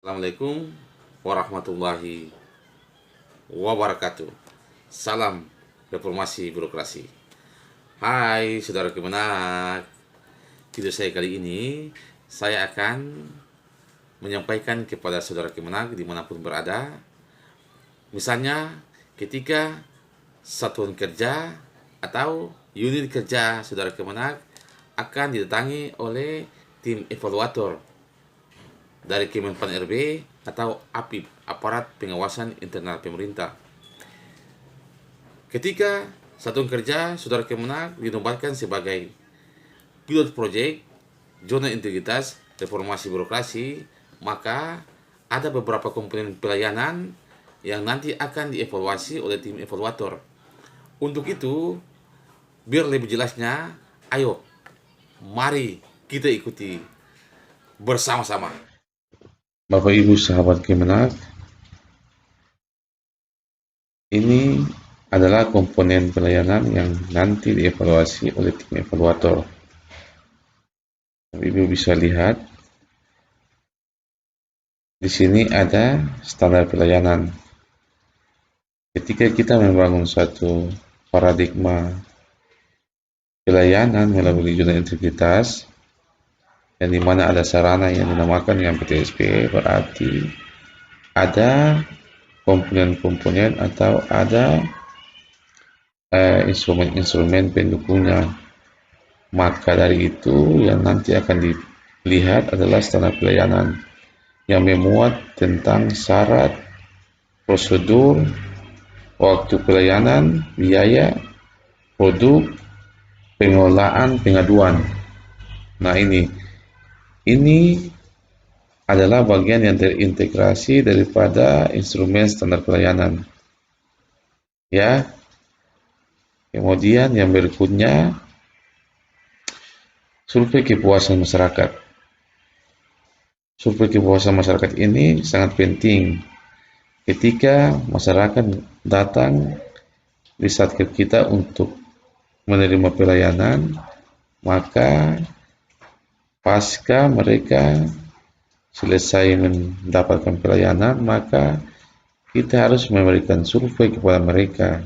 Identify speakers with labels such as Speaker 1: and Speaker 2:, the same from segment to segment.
Speaker 1: Assalamualaikum warahmatullahi wabarakatuh. Salam reformasi birokrasi. Hai saudara Kemenak. Video saya kali ini saya akan menyampaikan kepada saudara Kemenak dimanapun berada. Misalnya ketika satuan kerja atau unit kerja saudara Kemenak akan didatangi oleh tim evaluator dari Kemenpan RB atau APIP, Aparat Pengawasan Internal Pemerintah. Ketika satuan kerja saudara Kemenak dinobatkan sebagai pilot project zona integritas reformasi birokrasi, maka ada beberapa komponen pelayanan yang nanti akan dievaluasi oleh tim evaluator. Untuk itu, biar lebih jelasnya, ayo mari kita ikuti bersama-sama.
Speaker 2: Bapak Ibu sahabat Kemenak, ini adalah komponen pelayanan yang nanti dievaluasi oleh tim evaluator. Bapak Ibu bisa lihat, di sini ada standar pelayanan. Ketika kita membangun suatu paradigma pelayanan melalui zona integritas, yang dimana ada sarana yang dinamakan dengan PTSP, berarti ada komponen-komponen atau ada instrumen-instrumen pendukungnya. Maka dari itu yang nanti akan dilihat adalah standar pelayanan yang memuat tentang syarat, prosedur, waktu pelayanan, biaya, produk, pengelolaan, pengaduan. Nah, ini adalah bagian yang terintegrasi daripada instrumen standar pelayanan. Ya. Kemudian yang berikutnya, survei kepuasan masyarakat. Survei kepuasan masyarakat ini sangat penting ketika masyarakat datang di saat kita untuk menerima pelayanan, maka pasca mereka selesai mendapatkan pelayanan, maka kita harus memberikan survei kepada mereka.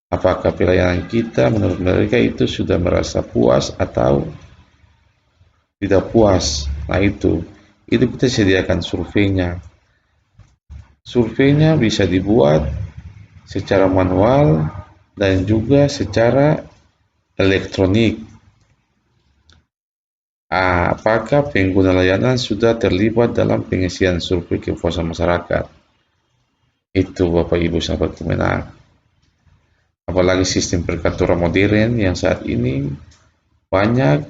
Speaker 2: Apakah pelayanan kita menurut mereka itu sudah merasa puas atau tidak puas? Nah, itu kita sediakan surveinya. Surveinya bisa dibuat secara manual dan juga secara elektronik. Apakah pengguna layanan sudah terlibat dalam pengisian survei kepuasan masyarakat? Itu Bapak Ibu sahabat Kemenak. Apalagi sistem perkantoran modern yang saat ini banyak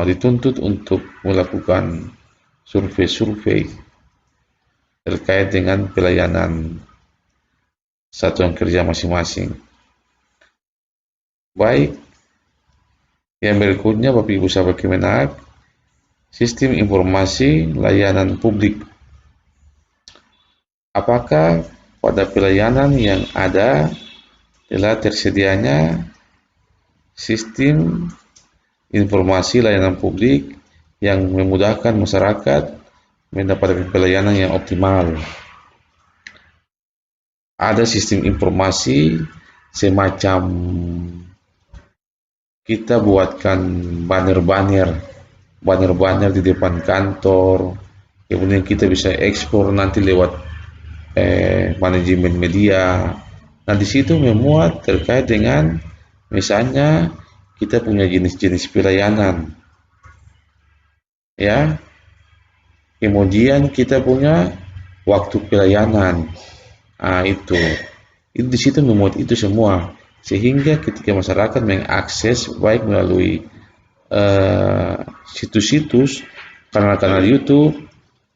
Speaker 2: dituntut untuk melakukan survei-survei terkait dengan pelayanan satuan kerja masing-masing. Baik, yang berikutnya Bapak Ibu sahabat Kemenak, sistem informasi layanan publik. Apakah pada pelayanan yang ada telah tersedianya sistem informasi layanan publik yang memudahkan masyarakat mendapatkan pelayanan yang optimal? Ada sistem informasi semacam kita buatkan banner-banner di depan kantor, kemudian kita bisa ekspor nanti lewat manajemen media. Nah, di situ memuat terkait dengan misalnya kita punya jenis-jenis pelayanan, ya. Kemudian kita punya waktu pelayanan. Itu di situ memuat itu semua, sehingga ketika masyarakat mengakses baik melalui situs-situs, kanal-kanal YouTube,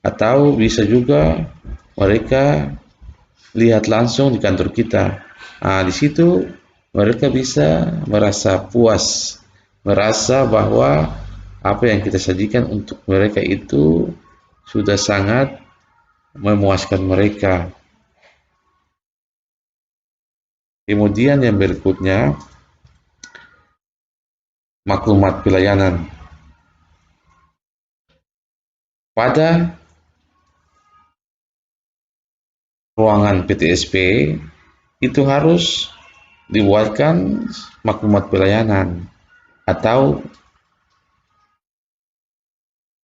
Speaker 2: atau bisa juga mereka lihat langsung di kantor kita. Di situ mereka bisa merasa puas, merasa bahwa apa yang kita sajikan untuk mereka itu sudah sangat memuaskan mereka. Kemudian yang berikutnya, maklumat pelayanan. pada ruangan PTSP itu harus dibuatkan maklumat pelayanan atau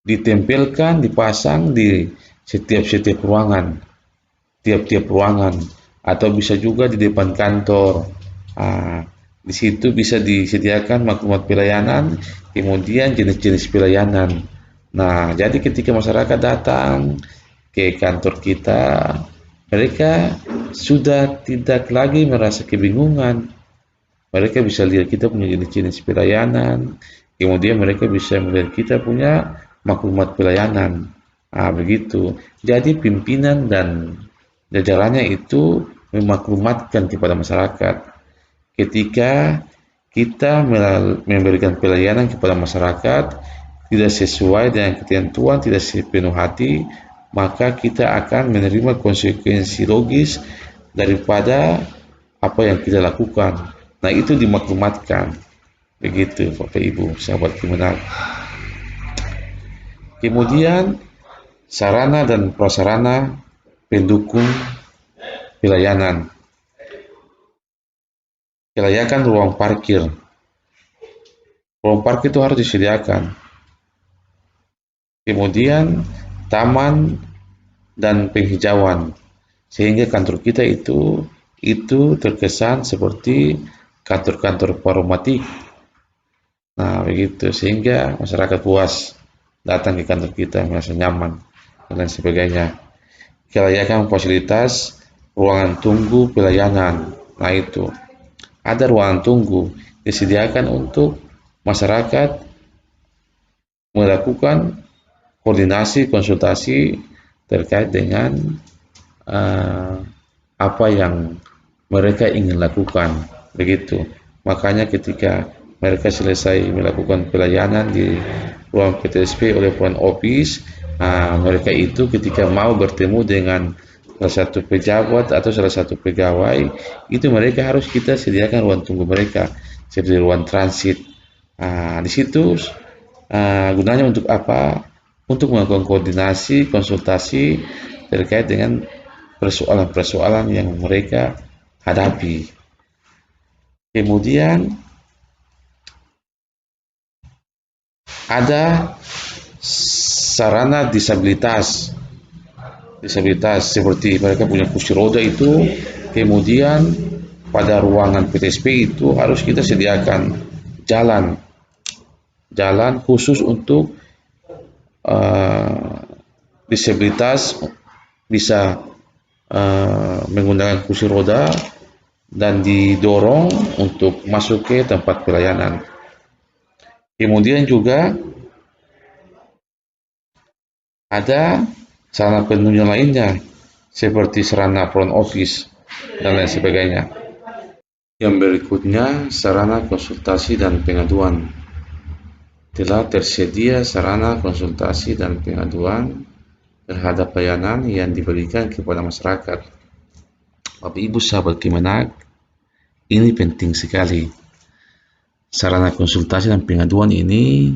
Speaker 2: ditempelkan, dipasang di setiap ruangan, tiap-tiap ruangan, atau bisa juga di depan kantor. Di situ bisa disediakan maklumat pelayanan, kemudian jenis-jenis pelayanan. Nah, jadi ketika masyarakat datang ke kantor kita, mereka sudah tidak lagi merasa kebingungan. Mereka bisa lihat kita punya jenis-jenis pelayanan, kemudian mereka bisa melihat kita punya maklumat pelayanan. Begitu. Jadi pimpinan dan jajarannya itu memaklumatkan kepada masyarakat. Ketika kita memberikan pelayanan kepada masyarakat tidak sesuai dengan ketentuan, tidak sepenuh hati, maka kita akan menerima konsekuensi logis daripada apa yang kita lakukan. Nah, itu dimaklumatkan. Begitu, Bapak Ibu, sahabat Kemenak. Kemudian, sarana dan prasarana pendukung pelayanan. Kelayakan ruang parkir. Ruang parkir itu harus disediakan. Kemudian, taman dan penghijauan. Sehingga kantor kita itu terkesan seperti kantor-kantor paromatik. Nah, begitu. Sehingga masyarakat puas datang ke kantor kita, merasa nyaman, dan lain sebagainya. Kelayakan fasilitas ruangan tunggu pelayanan. Nah, itu. Ada ruangan tunggu disediakan untuk masyarakat melakukan koordinasi, konsultasi terkait dengan apa yang mereka ingin lakukan. Begitu. Makanya ketika mereka selesai melakukan pelayanan di ruang PTSP oleh front office, mereka itu ketika mau bertemu dengan salah satu pejabat atau salah satu pegawai, itu mereka harus kita sediakan ruang tunggu mereka seperti ruang transit. Di situ gunanya untuk apa? Untuk melakukan koordinasi, konsultasi terkait dengan persoalan-persoalan yang mereka hadapi. Kemudian ada sarana disabilitas seperti mereka punya kursi roda itu, kemudian pada ruangan PTSP itu harus kita sediakan jalan khusus untuk disabilitas bisa menggunakan kursi roda dan didorong untuk masuk ke tempat pelayanan. Kemudian juga ada sarana penunjang lainnya seperti sarana front office dan lain sebagainya. Yang berikutnya, sarana konsultasi dan pengaduan. Telah tersedia sarana konsultasi dan pengaduan terhadap pelayanan yang diberikan kepada masyarakat. Bapak Ibu sahabat Kemenak, ini penting sekali. Sarana konsultasi dan pengaduan ini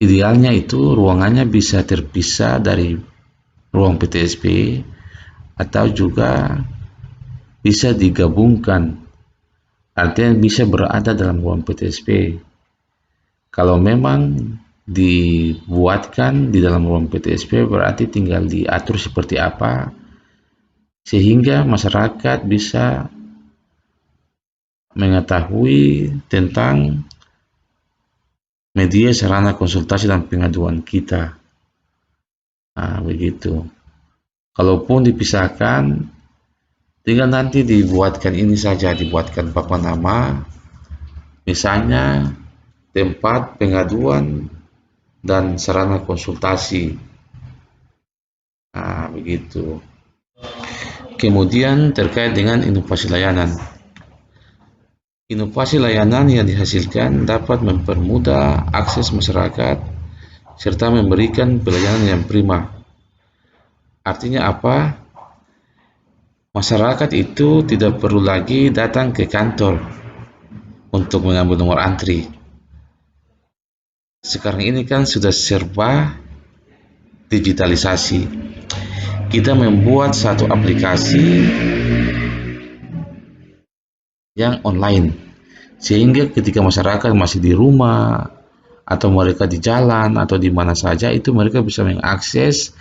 Speaker 2: idealnya itu ruangannya bisa terpisah dari ruang PTSP atau juga bisa digabungkan, artinya bisa berada dalam ruang PTSP. Kalau memang dibuatkan di dalam ruang PTSP berarti tinggal diatur seperti apa sehingga masyarakat bisa mengetahui tentang media sarana konsultasi dan pengaduan kita. Begitu. Kalaupun dipisahkan, tinggal nanti dibuatkan ini saja, dibuatkan papan nama, misalnya tempat pengaduan dan sarana konsultasi. Begitu. Kemudian terkait dengan inovasi layanan. Inovasi layanan yang dihasilkan dapat mempermudah akses masyarakat serta memberikan pelayanan yang prima. Artinya apa? Masyarakat itu tidak perlu lagi datang ke kantor untuk mengambil nomor antri. sekarang ini kan sudah serba digitalisasi. Kita membuat satu aplikasi yang online, sehingga ketika masyarakat masih di rumah atau mereka di jalan atau di mana saja, itu mereka bisa mengakses,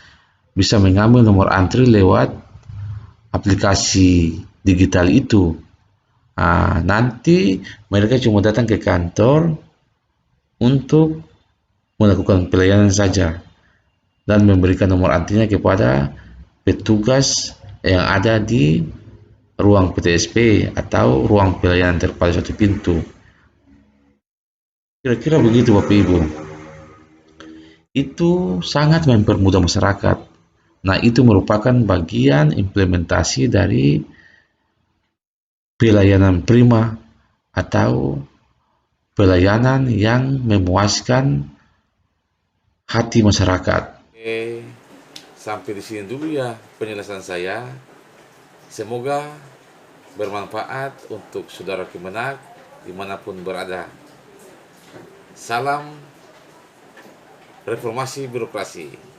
Speaker 2: bisa mengambil nomor antri lewat aplikasi digital itu. Nah, nanti mereka cuma datang ke kantor untuk melakukan pelayanan saja dan memberikan nomor antrinya kepada petugas yang ada di ruang PTSP atau ruang pelayanan terpadu satu pintu. Kira-kira begitu Bapak Ibu. Itu sangat mempermudah masyarakat. Nah, itu merupakan bagian implementasi dari pelayanan prima atau pelayanan yang memuaskan hati masyarakat.
Speaker 1: Oke, sampai di sini dulu ya penjelasan saya. Semoga bermanfaat untuk saudara Kemenak dimanapun berada. Salam reformasi birokrasi.